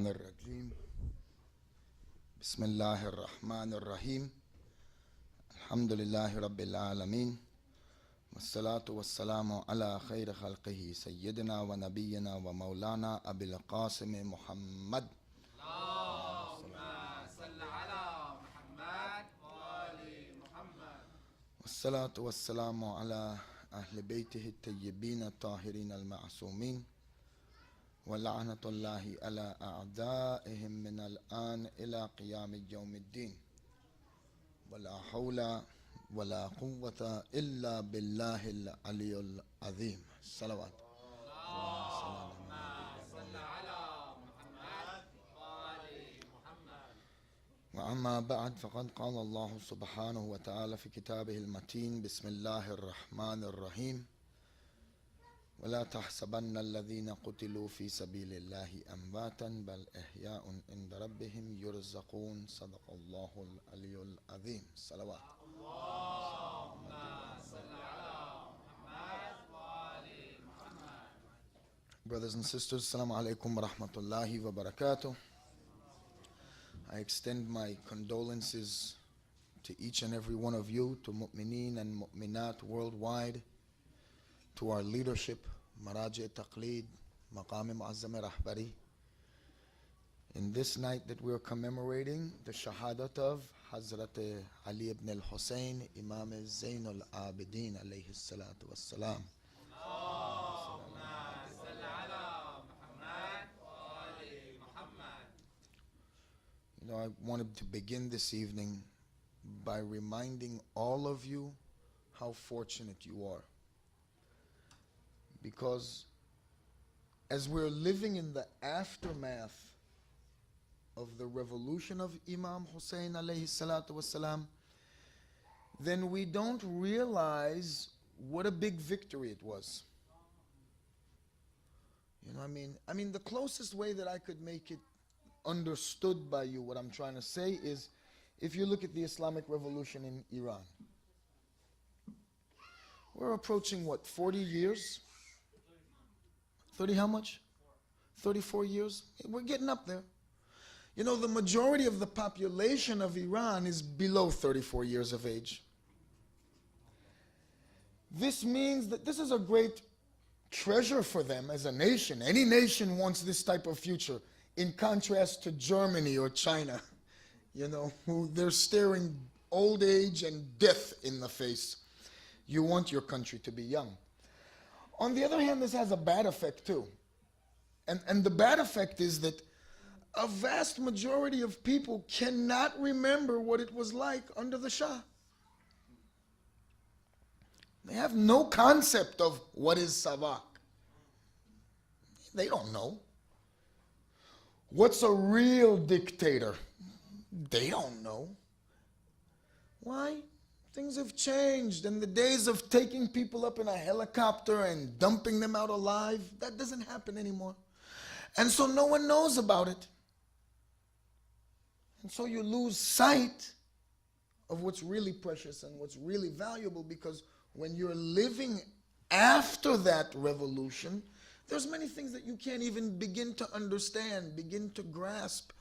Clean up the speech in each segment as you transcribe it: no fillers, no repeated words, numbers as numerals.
الرجيم بسم الله الرحمن الرحيم الحمد لله رب العالمين والصلاة والسلام على خير خلقه سيدنا ونبينا ومولانا أبي القاسم محمد اللهم صل على محمد وآل محمد والصلاة والسلام على أهل بيته الطيبين الطاهرين المعصومين ولعنة الله على أعدائهم من الآن إلى قيام يوم الدين ولا حول ولا قوة إلا بالله العلي العظيم الصلوات اللهم صل على محمد وآل محمد. وأما بعد فقد قال الله سبحانه وتعالى في كتابه المتين بسم الله الرحمن الرحيم ولا تحسبن الذين قتلوا في سبيل الله أمواتا بل أحياء عند ربهم يرزقون صدق الله العلي العظيم صلوات. اللهم صل على محمد وآل محمد. Brothers and sisters, Assalamu alaikum wa rahmatullahi wa barakatuh. I extend my condolences to each and every one of you, to mu'mineen and mu'minat worldwide, to our leadership, Maraji Taqleed, Maqam Mu'azzam Rahbari. In this night that we are commemorating the shahadat of Hazrat Ali ibn al-Hussein, Imam Zain al-Abidin alayhi salatu wassalam. اللهم صل على محمد وآل محمد. You know, I wanted to begin this evening by reminding all of you how fortunate you are. Because as we're living in the aftermath of the revolution of Imam Hussein alayhi salatu wasalam, then we don't realize what a big victory it was. You know what I mean, the closest way that I could make it understood by you, what I'm trying to say is, if you look at the Islamic Revolution in Iran, we're approaching what, 40 years? 30 how much? 34 years? We're getting up there. You know, the majority of the population of Iran is below 34 years of age. This means that this is a great treasure for them as a nation. Any nation wants this type of future, in contrast to Germany or China, you know, who they're staring old age and death in the face. You want your country to be young. On the other hand, this has a bad effect too. And the bad effect is that a vast majority of people cannot remember what it was like under the Shah. They have no concept of what is Savak. They don't know. What's a real dictator? They don't know. Why? Things have changed, and the days of taking people up in a helicopter and dumping them out alive, that doesn't happen anymore. And so no one knows about it. And so you lose sight of what's really precious and what's really valuable, because when you're living after that revolution, there's many things that you can't even begin to understand, begin to grasp,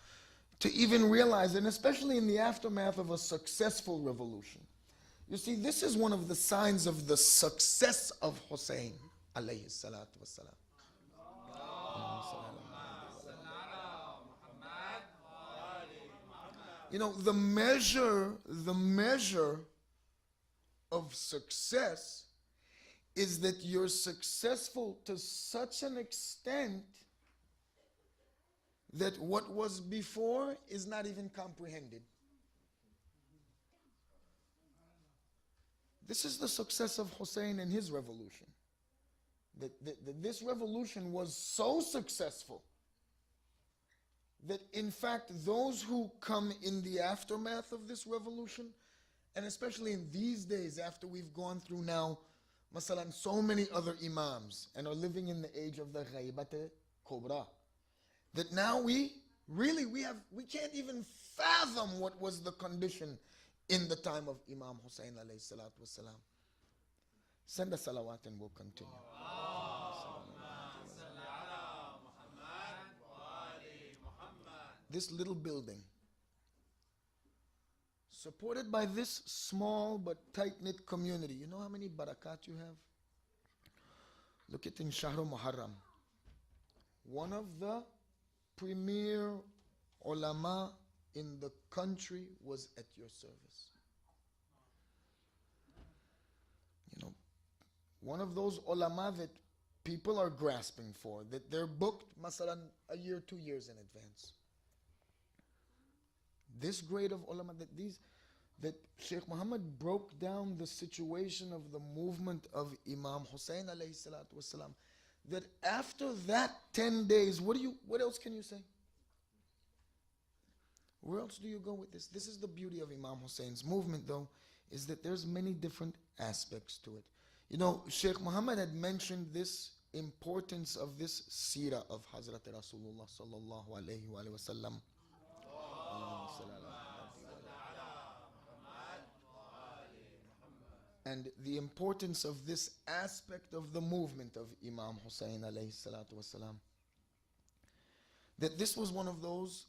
to even realize, and especially in the aftermath of a successful revolution. You see, this is one of the signs of the success of Hussein alayhi salatu wassalam. You know, the measure of success is that you're successful to such an extent that what was before is not even comprehended. This is the success of Hussein and his revolution. That this revolution was so successful that in fact those who come in the aftermath of this revolution, and especially in these days after we've gone through now, masalan, so many other imams and are living in the age of the ghaibat kubra, that now we can't even fathom what was the condition in the time of Imam Hussein alayhi salatu wasalam. Send a salawat and we'll continue. this little building, supported by this small but tight-knit community. You know how many barakat you have? Look at in Shahr Muharram. One of the premier ulama in the country was at your service. You know, one of those ulama that people are grasping for, that they're booked, masalan, a year, 2 years in advance. This grade of ulama, that Shaykh Muhammad broke down the situation of the movement of Imam Hussein alayhi salatu wasalam, that after that 10 days, what else can you say? Where else do you go with this? This is the beauty of Imam Hussein's movement, though, is that there's many different aspects to it. You know, Shaykh Muhammad had mentioned this importance of this seerah of Hazrat Rasulullah sallallahu alayhi wa sallam. And the importance of this aspect of the movement of Imam Hussein alayhi salatu wasalam. That this was one of those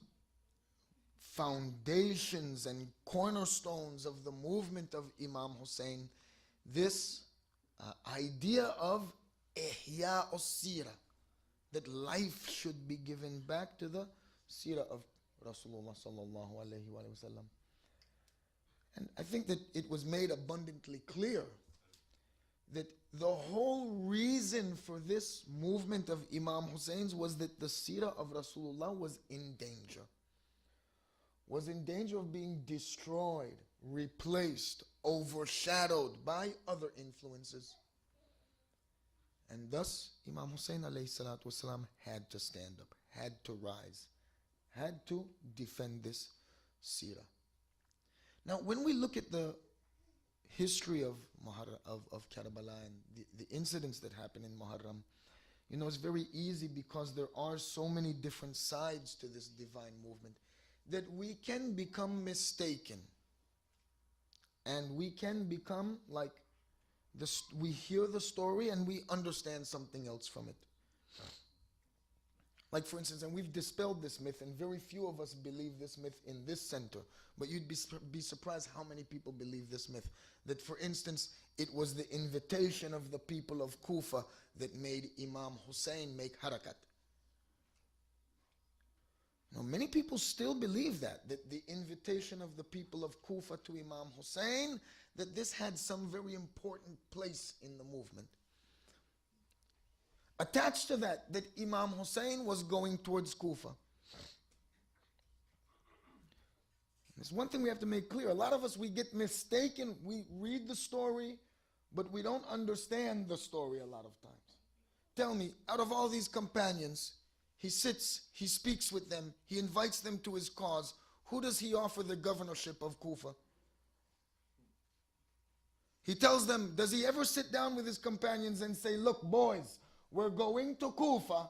foundations and cornerstones of the movement of Imam Hussein. This idea of ihya as-seerah, that life should be given back to the seerah of Rasulullah sallallahu alayhi wa sallam. And I think that it was made abundantly clear that the whole reason for this movement of Imam Hussein's was that the seerah of Rasulullah was in danger. Was in danger of being destroyed, replaced, overshadowed by other influences. And thus, Imam Hussein alayhi salatu wasalam had to stand up, had to rise, had to defend this seerah. Now, when we look at the history of Karbala and the incidents that happened in Muharram, you know, it's very easy because there are so many different sides to this divine movement that we can become mistaken. And we can become like, we hear the story and we understand something else from it. Like for instance, and we've dispelled this myth, and very few of us believe this myth in this center, but you'd be surprised how many people believe this myth. That for instance, it was the invitation of the people of Kufa that made Imam Hussein make harakat. Now many people still believe that the invitation of the people of Kufa to Imam Hussein, that this had some very important place in the movement. Attached to that Imam Hussein was going towards Kufa. There's one thing we have to make clear. A lot of us, we get mistaken. We read the story, but we don't understand the story a lot of times. Tell me, out of all these companions, he sits, he speaks with them, he invites them to his cause. Who does he offer the governorship of Kufa? He tells them, does he ever sit down with his companions and say, look, boys, we're going to Kufa,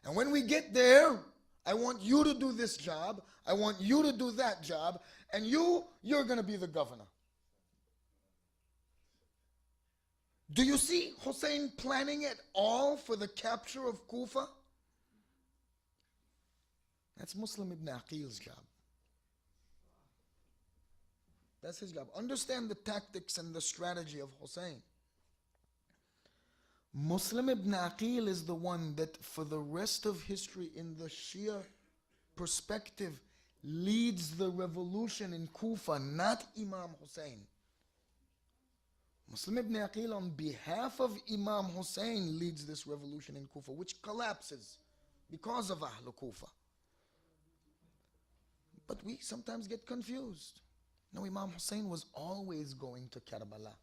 and when we get there, I want you to do this job, I want you to do that job, and you're going to be the governor. Do you see Hussein planning it all for the capture of Kufa? That's Muslim ibn Aqil's job. That's his job. Understand the tactics and the strategy of Hussein. Muslim ibn Aqil is the one that for the rest of history in the Shia perspective leads the revolution in Kufa, not Imam Hussein. Muslim ibn Aqil on behalf of Imam Hussein leads this revolution in Kufa, which collapses because of Ahl Kufa. But we sometimes get confused. No, Imam Hussein was always going to Karbala.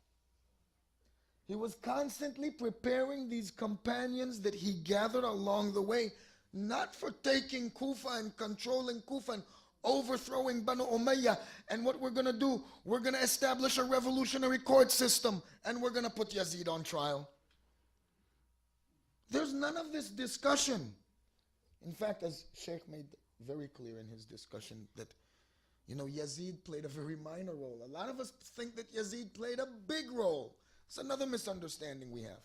He was constantly preparing these companions that he gathered along the way, not for taking Kufa and controlling Kufa and overthrowing Banu Umayyah. And what we're going to do, we're going to establish a revolutionary court system and we're going to put Yazid on trial. There's none of this discussion. In fact, as Shaykh made very clear in his discussion, that Yazid played a very minor role. A lot of us think that Yazid played a big role. It's another misunderstanding we have.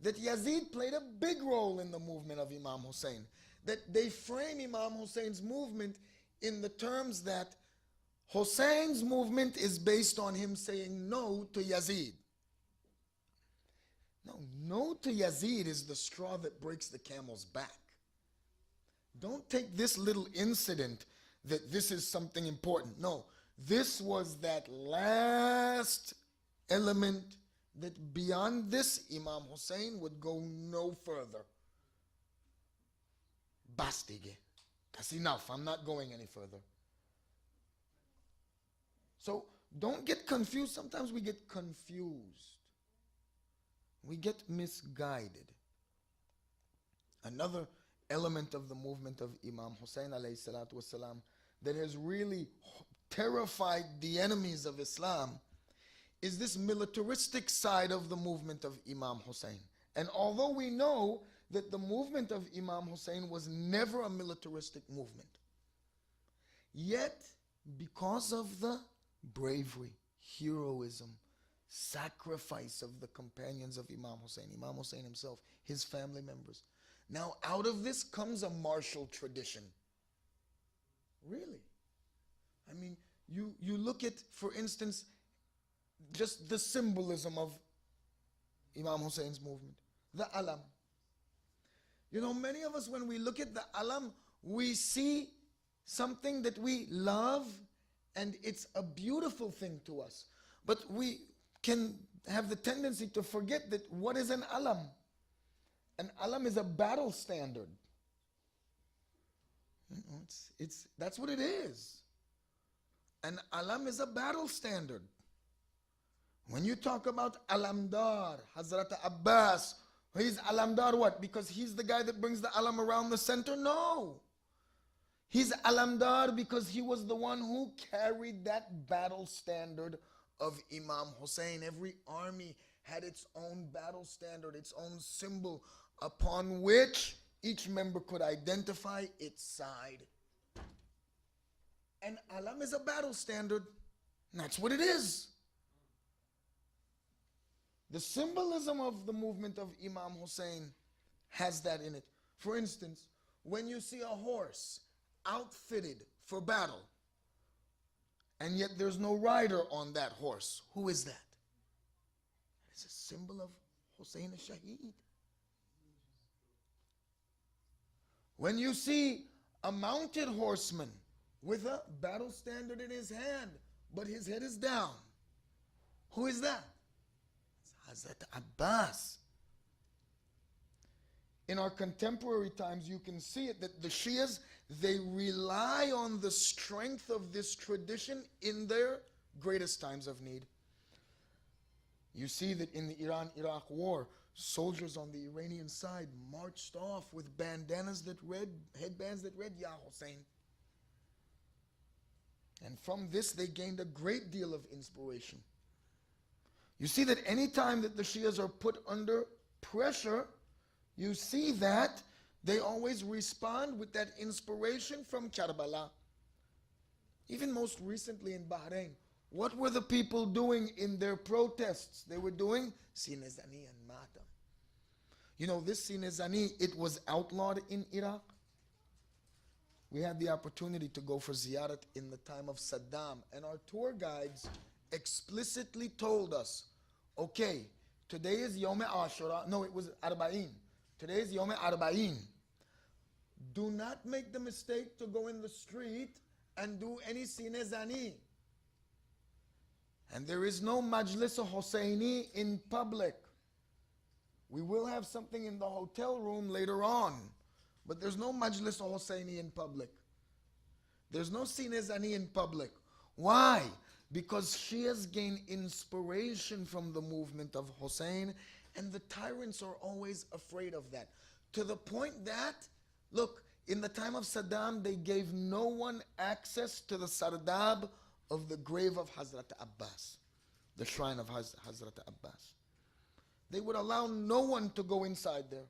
That Yazid played a big role in the movement of Imam Hussein. that they frame Imam Hussein's movement in the terms that Hussein's movement is based on him saying no to Yazid. No to Yazid is the straw that breaks the camel's back. Don't take this little incident that this is something important. No, this was that last element that beyond this, Imam Hussein would go no further. Bastige. That's enough. I'm not going any further. So don't get confused. Sometimes we get confused. We get misguided. Another element of the movement of Imam Hussein alayhi salatu wasalam that has really terrified the enemies of Islam is this militaristic side of the movement of Imam Hussein. And although we know that the movement of Imam Hussein was never a militaristic movement, yet because of the bravery, heroism, sacrifice of the companions of Imam Hussein himself, his family members, now out of this comes a martial tradition. Really. I mean, you look at, for instance, just the symbolism of Imam Hussein's movement. The alam. You know, many of us, when we look at the alam, we see something that we love and it's a beautiful thing to us. But we can have the tendency to forget that what is an alam? An alam is a battle standard. You know, that's what it is. An alam is a battle standard. When you talk about Alamdar, Hazrat Abbas, he's Alamdar what? Because he's the guy that brings the alam around the center? No. He's Alamdar because he was the one who carried that battle standard of Imam Hussein. Every army had its own battle standard, its own symbol upon which each member could identify its side. And alam is a battle standard. And that's what it is. The symbolism of the movement of Imam Hussein has that in it. For instance, when you see a horse outfitted for battle, and yet there's no rider on that horse, who is that? It's a symbol of Hussein al-Shaheed. When you see a mounted horseman with a battle standard in his hand, but his head is down, who is that? It's Hazrat Abbas. In our contemporary times, you can see it that the Shias, they rely on the strength of this tradition in their greatest times of need. You see that in the Iran-Iraq war, soldiers on the Iranian side marched off with bandanas that read, headbands that read, Ya Hussein. And from this, they gained a great deal of inspiration. You see that any time that the Shias are put under pressure, you see that they always respond with that inspiration from Karbala. Even most recently in Bahrain, what were the people doing in their protests? They were doing Sinezani and Matam. You know, this Sinezani, it was outlawed in Iraq. We had the opportunity to go for ziyarat in the time of Saddam, and our tour guides explicitly told us, okay, today is Yom Ashura. No, it was Arba'in. Today is Yom Arba'in. Do not make the mistake to go in the street and do any Sinezani. And there is no Majlis Husseini in public. We will have something in the hotel room later on, but there's no Majlis Husseini in public. There's no Sinezani in public. Why? Because Shias gain inspiration from the movement of Hussein, and the tyrants are always afraid of that. To the point that, look, in the time of Saddam, they gave no one access to the sardab of the grave of Hazrat Abbas, the shrine of Hazrat Abbas. They would allow no one to go inside there.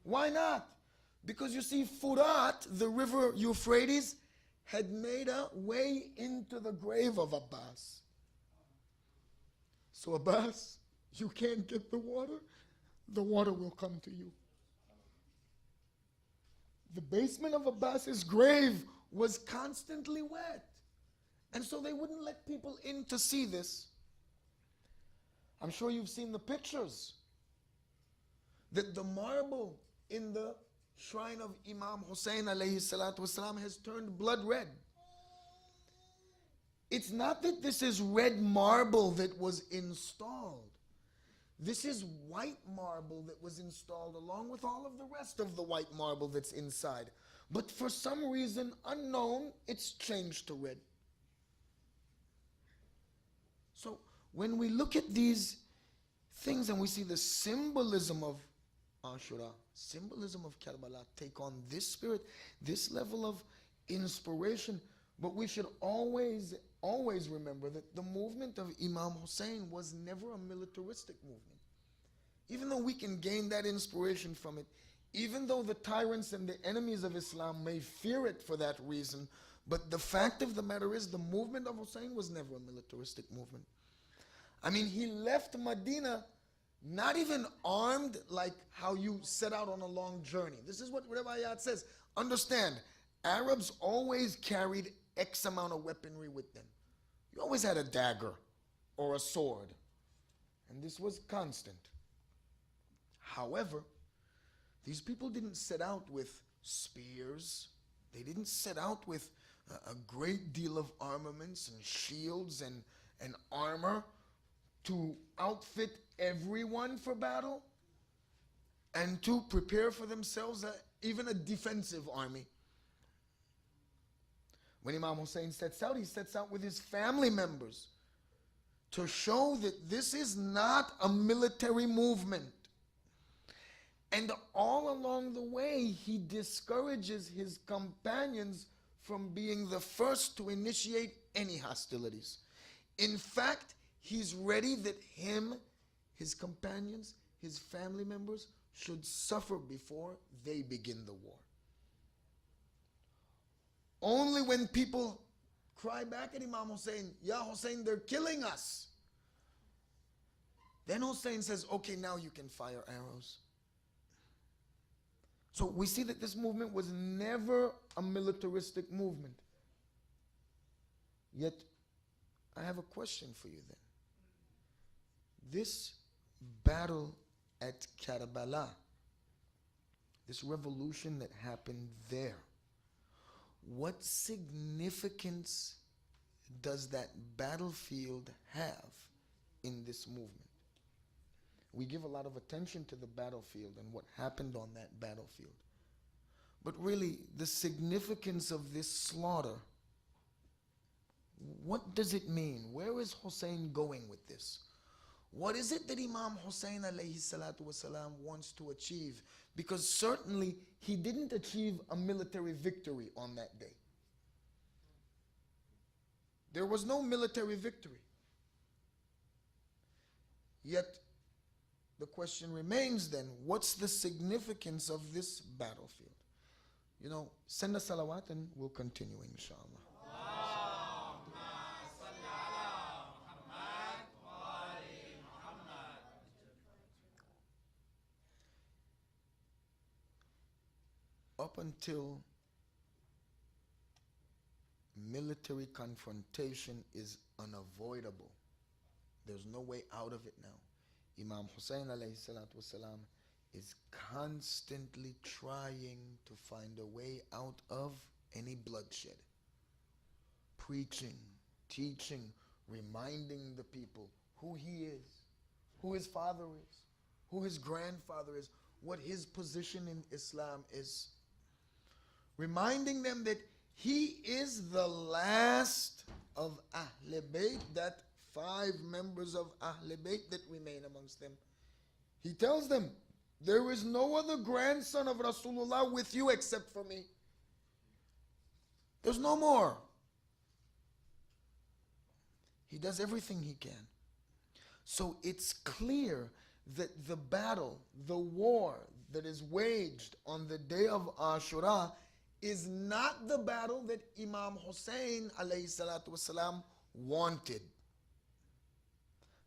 Why not? Because you see, Furat, the river Euphrates, had made a way into the grave of Abbas. So Abbas, you can't get the water will come to you. the basement of Abbas's grave was constantly wet. And so they wouldn't let people in to see this. I'm sure you've seen the pictures. That the marble in the shrine of Imam Hussein alayhi salatu wasalam has turned blood red. It's not that this is red marble that was installed. This is white marble that was installed along with all of the rest of the white marble that's inside. But for some reason unknown, it's changed to red. So when we look at these things and we see the symbolism of Ashura, symbolism of Karbala take on this spirit, this level of inspiration, but we should always remember that the movement of Imam Hussein was never a militaristic movement. Even though we can gain that inspiration from it, even though the tyrants and the enemies of Islam may fear it for that reason, but the fact of the matter is the movement of Hussein was never a militaristic movement. I mean, he left Medina not even armed like how you set out on a long journey. This is what Rabbi Ayat says. Understand, Arabs always carried X amount of weaponry with them. You always had a dagger or a sword. And this was constant. However, these people didn't set out with spears. They didn't set out with a great deal of armaments and shields and armor to outfit everyone for battle and to prepare for themselves even a defensive army. When Imam Hussein sets out, he sets out with his family members to show that this is not a military movement. And all along the way, he discourages his companions from being the first to initiate any hostilities. In fact, he's ready that him, his companions, his family members should suffer before they begin the war. Only when people cry back at Imam Hussein, Ya Hussein, they're killing us. Then Hussein says, okay, now you can fire arrows. So we see that this movement was never a militaristic movement. Yet, I have a question for you then. This battle at Karbala, this revolution that happened there, what significance does that battlefield have in this movement? We give a lot of attention to the battlefield and what happened on that battlefield. But really, the significance of this slaughter, what does it mean? Where is Hussein going with this? What is it that Imam Hussein alayhi salatu wasalam wants to achieve? Because certainly he didn't achieve a military victory on that day. There was no military victory. Yet the question remains then, what's the significance of this battlefield? You know, send a salawat and we'll continue inshallah. Up until military confrontation is unavoidable, there's no way out of it now. Imam Hussein alayhi salatu wasalam is constantly trying to find a way out of any bloodshed. Preaching, teaching, reminding the people who he is, who his father is, who his grandfather is, what his position in Islam is. Reminding them that he is the last of Ahl Bayt, that 5 members of Ahl Bayt that remain amongst them. He tells them, there is no other grandson of Rasulullah with you except for me. There's no more. He does everything he can. So it's clear that the battle, the war that is waged on the day of Ashura is not the battle that Imam Hussein alayhi salatu wasalam wanted.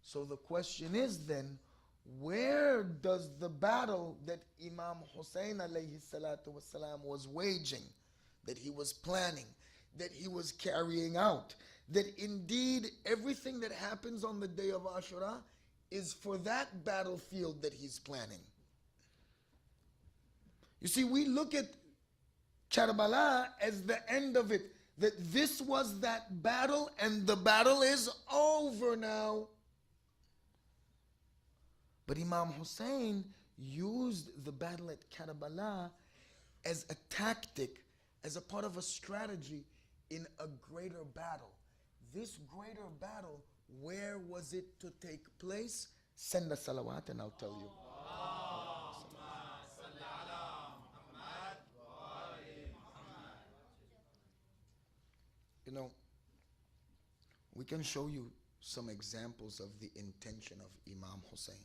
So the question is then, where does the battle that Imam Hussein alayhi salatu wasalam was waging, that he was planning, that he was carrying out, that indeed everything that happens on the day of Ashura is for that battlefield that he's planning. You see, we look at Karbala as the end of it, that this was that battle and the battle is over now. But Imam Hussein used the battle at Karbala as a tactic, as a part of a strategy in a greater battle. This greater battle, where was it to take place? Send a salawat and I'll tell you. You know, we can show you some examples of the intention of Imam Hussein.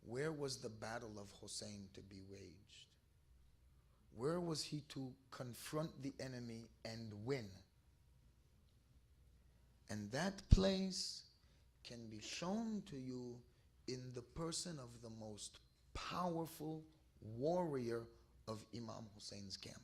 Where was the battle of Hussein to be waged? Where was he to confront the enemy and win? And that place can be shown to you in the person of the most powerful warrior of Imam Hussein's camp.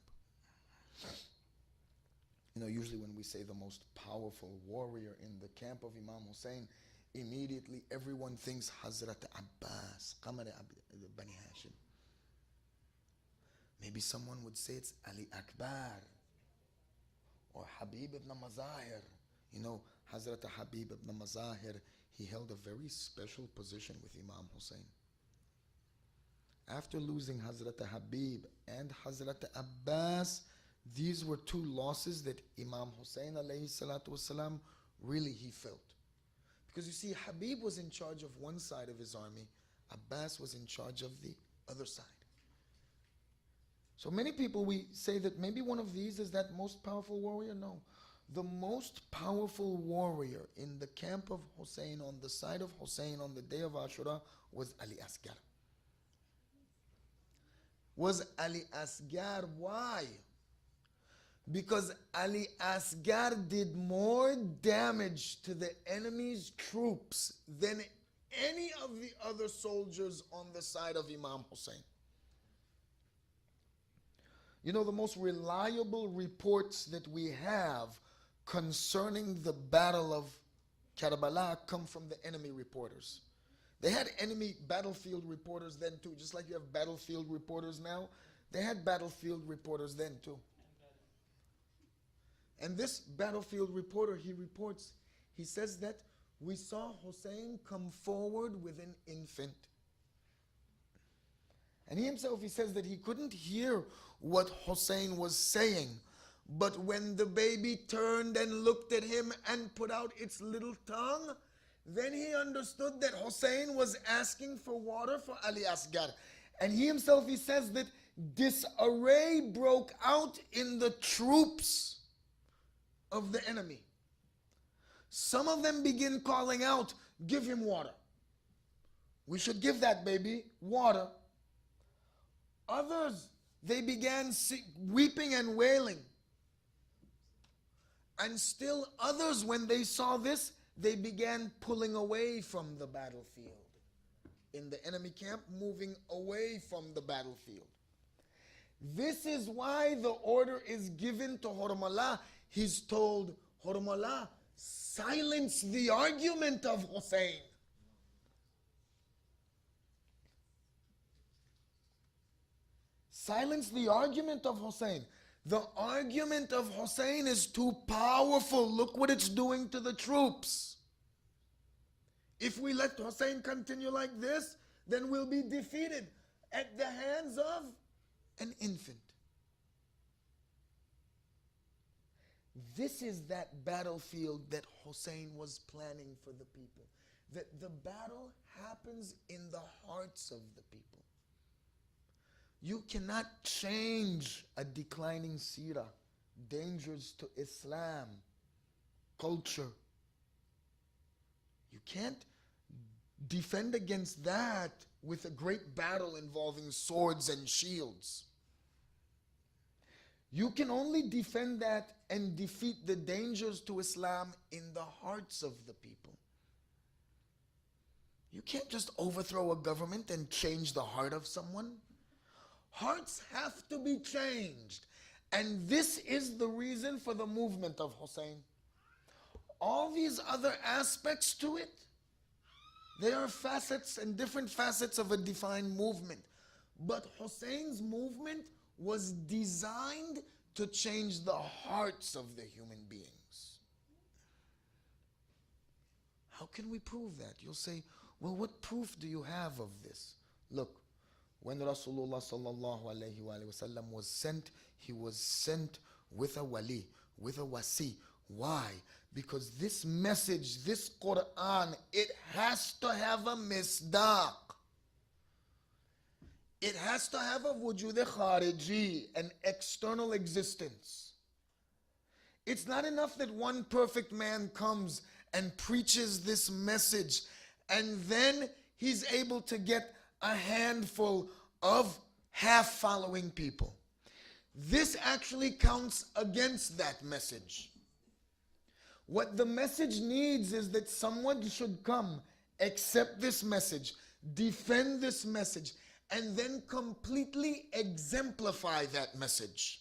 You know, usually when we say the most powerful warrior in the camp of Imam Hussein, immediately everyone thinks Hazrat Abbas, Qamar Bani Hashim. Maybe someone would say it's Ali Akbar or Habib ibn Mazahir. You know, Hazrat Habib ibn Mazahir, he held a very special position with Imam Hussein. After losing Hazrat Habib and Hazrat Abbas, these were two losses that Imam Hussein alayhi salatu wasalam really he felt. Because you see, Habib was in charge of one side of his army, Abbas was in charge of the other side. So many people, we say that maybe one of these is that most powerful warrior. No. The most powerful warrior in the camp of Hussein, on the side of Hussein on the day of Ashura, was Ali Asgar. Was Ali Asgar. Why? Because Ali Asgar did more damage to the enemy's troops than any of the other soldiers on the side of Imam Hussein. You know, the most reliable reports that we have concerning the battle of Karbala come from the enemy reporters. They had enemy battlefield reporters then too, just like you have battlefield reporters now. They had battlefield reporters then too. And this battlefield reporter, he reports, he says that we saw Hussein come forward with an infant. And he himself, he says that he couldn't hear what Hussein was saying. But when the baby turned and looked at him and put out its little tongue, then he understood that Hussein was asking for water for Ali Asgar. And he himself, he says that disarray broke out in the troops of the enemy. Some of them begin calling out, give him water. We should give that baby water. Others, they began weeping and wailing. And still others, when they saw this, they began pulling away from the battlefield. In the enemy camp, moving away from the battlefield. This is why the order is given to Hormala. He's told, Hormala, silence the argument of Hussein. Silence the argument of Hussein. The argument of Hussein is too powerful. Look what it's doing to the troops. If we let Hussein continue like this, then we'll be defeated at the hands of an infant. This is that battlefield that Hussein was planning for the people. That the battle happens in the hearts of the people. You cannot change a declining seerah, dangers to Islam, culture. You can't defend against that with a great battle involving swords and shields. You can only defend that and defeat the dangers to Islam in the hearts of the people. You can't just overthrow a government and change the heart of someone. Hearts have to be changed. And this is the reason for the movement of Hussein. All these other aspects to it, they are facets and different facets of a defined movement. But Hussein's movement was designed to change the hearts of the human beings. How can we prove that? You'll say, well, what proof do you have of this? Look, when Rasulullah sallallahu alayhi wa sallam was sent, he was sent with a wali, with a wasi. Why? Because this message, this Quran, it has to have a misdaq. It has to have a wujud khariji, an external existence. It's not enough that one perfect man comes and preaches this message and then he's able to get a handful of half-following people. This actually counts against that message. What the message needs is that someone should come, accept this message, defend this message, and then completely exemplify that message.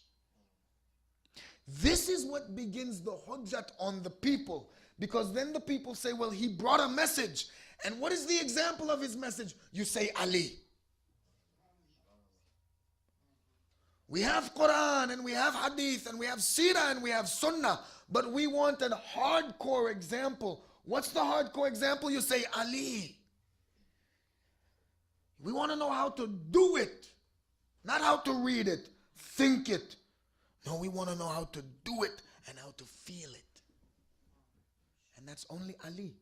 This is what begins the hujjat on the people. Because then the people say, well, he brought a message. And what is the example of his message? You say Ali. We have Quran and we have Hadith and we have Sirah and we have Sunnah. But we want a hardcore example. What's the hardcore example? You say Ali. We want to know how to do it. Not how to read it, think it. No, we want to know how to do it and how to feel it. And that's only Ali.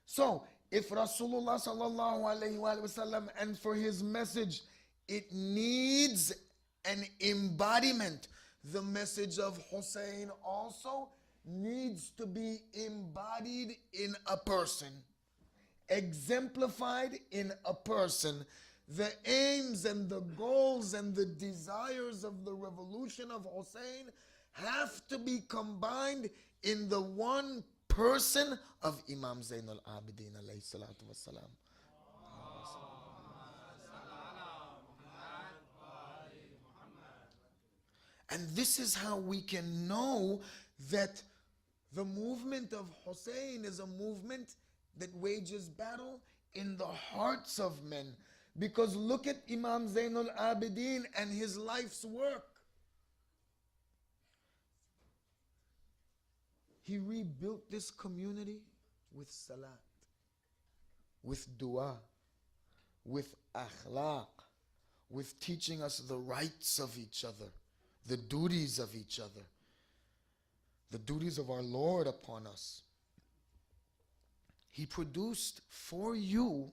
So, if Rasulullah sallallahu alayhi wa sallam, and for his message, it needs an embodiment. The message of Hussein also needs to be embodied in a person, exemplified in a person. The aims and the goals and the desires of the revolution of Hussein have to be combined in the one person of Imam Zainul Abidin alayhi salatu wasalam. And this is how we can know that the movement of Hussein is a movement that wages battle in the hearts of men. Because look at Imam Zainul Abidin and his life's work. He rebuilt this community with salat, with dua, with akhlaq, with teaching us the rights of each other, the duties of each other, the duties of our Lord upon us. He produced for you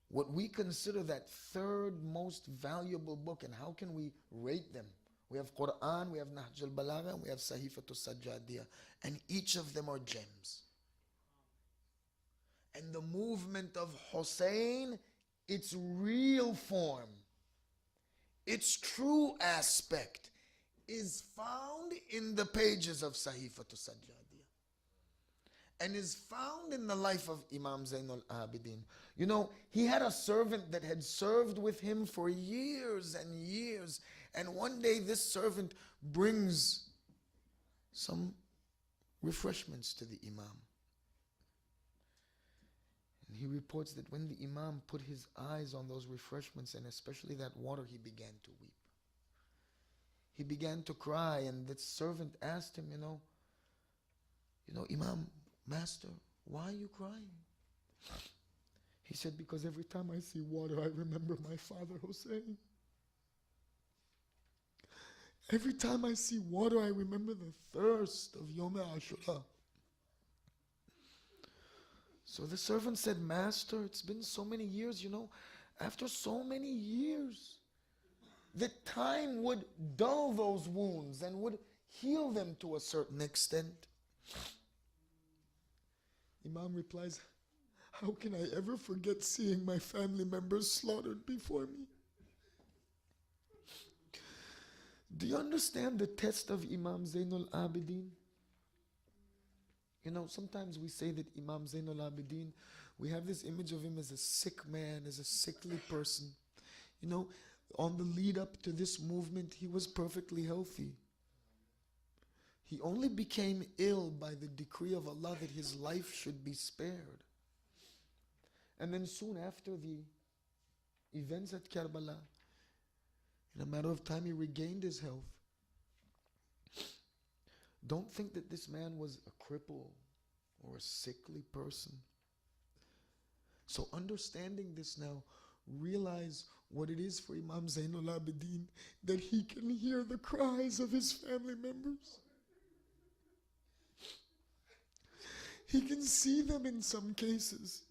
what we consider that third most valuable book. And how can we rate them? We have Quran, we have Nahj al-Balagha, we have Sahifatul Sajjad, and each of them are gems. And the movement of Hussein, its real form, its true aspect, is found in the pages of Sahifatul Sajjad, and is found in the life of Imam Zainul Abidin. You know, he had a servant that had served with him for years and years. And one day this servant brings some refreshments to the Imam. And he reports that when the Imam put his eyes on those refreshments, and especially that water, he began to weep. He began to cry, and the servant asked him, you know, Imam, Master, why are you crying? He said, because every time I see water, I remember my father Hussein. Every time I see water, I remember the thirst of Yom Ashura. So the servant said, Master, it's been so many years, after so many years, the time would dull those wounds and would heal them to a certain extent. Imam replies, how can I ever forget seeing my family members slaughtered before me? Do you understand the test of Imam Zainul Abidin? Sometimes we say that Imam Zainul Abidin We have this image of him as a sick man, as a sickly person. You know, on the lead up to this movement, he was perfectly healthy. He only became ill by the decree of Allah that his life should be spared. And then soon after the events at Karbala, in a matter of time, he regained his health. Don't think that this man was a cripple or a sickly person. So understanding this now, realize what it is for Imam Zainul Abidin, that he can hear the cries of his family members. He can see them in some cases.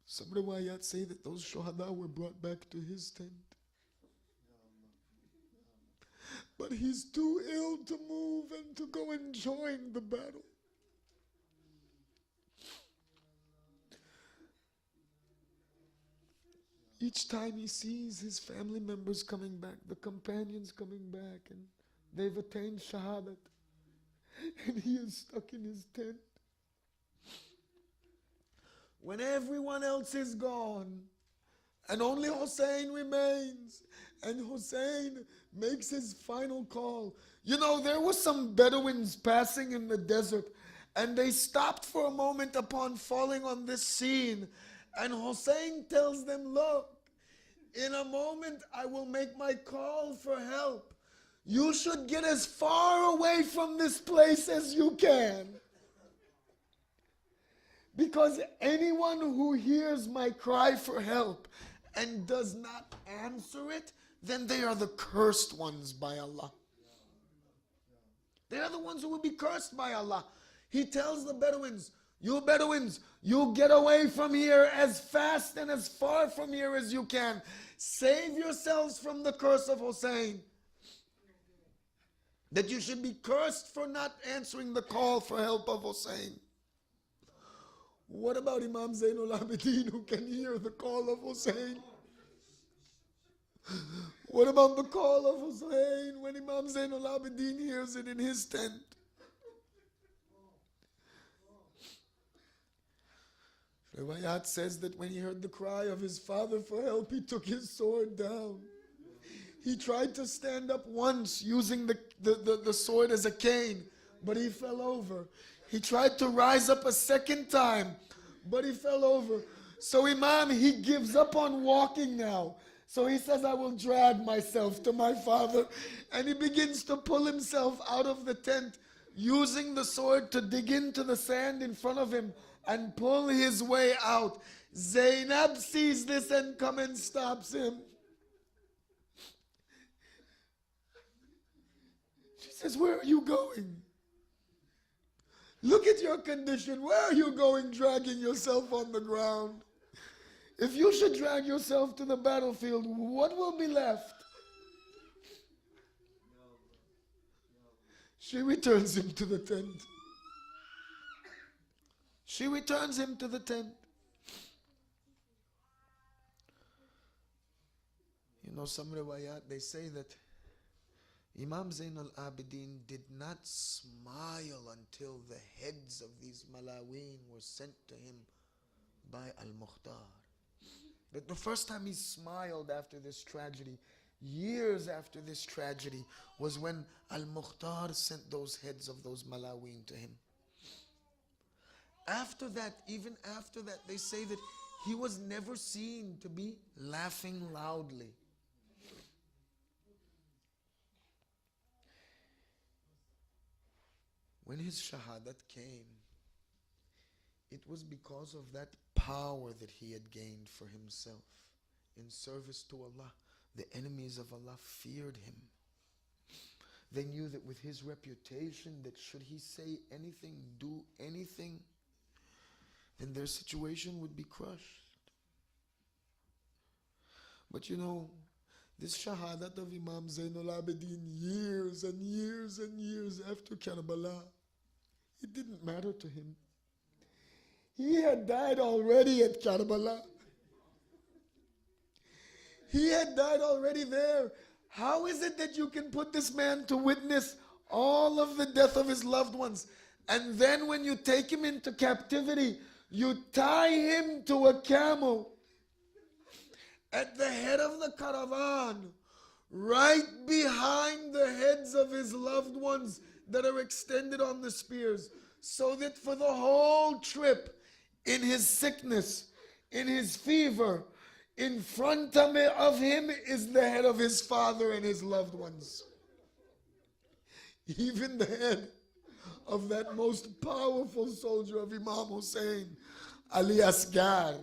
Some riwayat say that those shuhada were brought back to his tent. But he's too ill to move and to go and join the battle. Each time he sees his family members coming back, the companions coming back, and they've attained shahadat, and he is stuck in his tent. When everyone else is gone, and only Hussein remains, and Hussein makes his final call. You know, there were some Bedouins passing in the desert, and they stopped for a moment upon falling on this scene, and Hussein tells them, look, in a moment I will make my call for help. You should get as far away from this place as you can. Because anyone who hears my cry for help and does not answer it, then they are the cursed ones by Allah. They are the ones who will be cursed by Allah. He tells the Bedouins, you get away from here as fast and as far from here as you can. Save yourselves from the curse of Hussein. That you should be cursed for not answering the call for help of Hussein. What about Imam Zainul Abidin, who can hear the call of Hussein? What about the call of Hussein when Imam Zainul Abidin hears it in his tent? Riwayat says that when he heard the cry of his father for help, he took his sword down. He tried to stand up once using the sword as a cane, but he fell over. He tried to rise up a second time, but he fell over. So Imam, he gives up on walking now. So he says, I will drag myself to my father. And he begins to pull himself out of the tent, using the sword to dig into the sand in front of him and pull his way out. Zainab sees this and comes and stops him. She says, where are you going? Look at your condition. Where are you going, dragging yourself on the ground? If you should drag yourself to the battlefield, what will be left? She returns him to the tent. She returns him to the tent. You know, some riwayat, they say that Imam Zainul Abidin did not smile until the heads of these Malaween were sent to him by Al-Mukhtar. That the first time he smiled after this tragedy, years after this tragedy, was when Al-Mukhtar sent those heads of those Malaween to him. After that, even after that, they say that he was never seen to be laughing loudly. When his shahadat came, it was because of that power that he had gained for himself in service to Allah. The enemies of Allah feared him. They knew that with his reputation, that should he say anything, do anything, then their situation would be crushed. But you know, this shahadat of Imam Zainul Abidin, years and years and years after Karbala, it didn't matter to him. He had died already at Karbala. He had died already there. How is it that you can put this man to witness all of the death of his loved ones? And then when you take him into captivity, you tie him to a camel at the head of the caravan, right behind the heads of his loved ones that are extended on the spears, so that for the whole trip, in his sickness, in his fever, in front of him is the head of his father and his loved ones. Even the head of that most powerful soldier of Imam Hussein, Ali Asghar.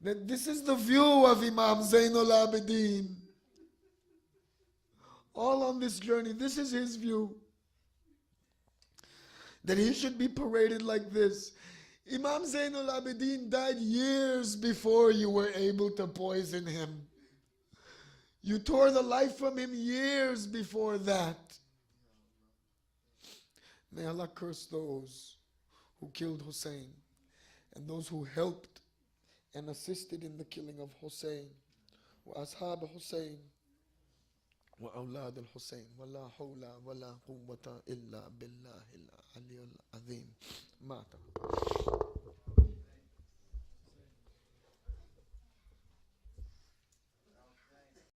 That this is the view of Imam Zainul Abidin. All on this journey, this is his view. That he should be paraded like this. Imam Zainul Abidin died years before you were able to poison him. You tore the life from him years before that. May Allah curse those who killed Hussein and those who helped and assisted in the killing of Hussein. وأصحاب حسين وأولاد الحسين ولا حول ولا قوة إلا بالله العلي العظيم. مات.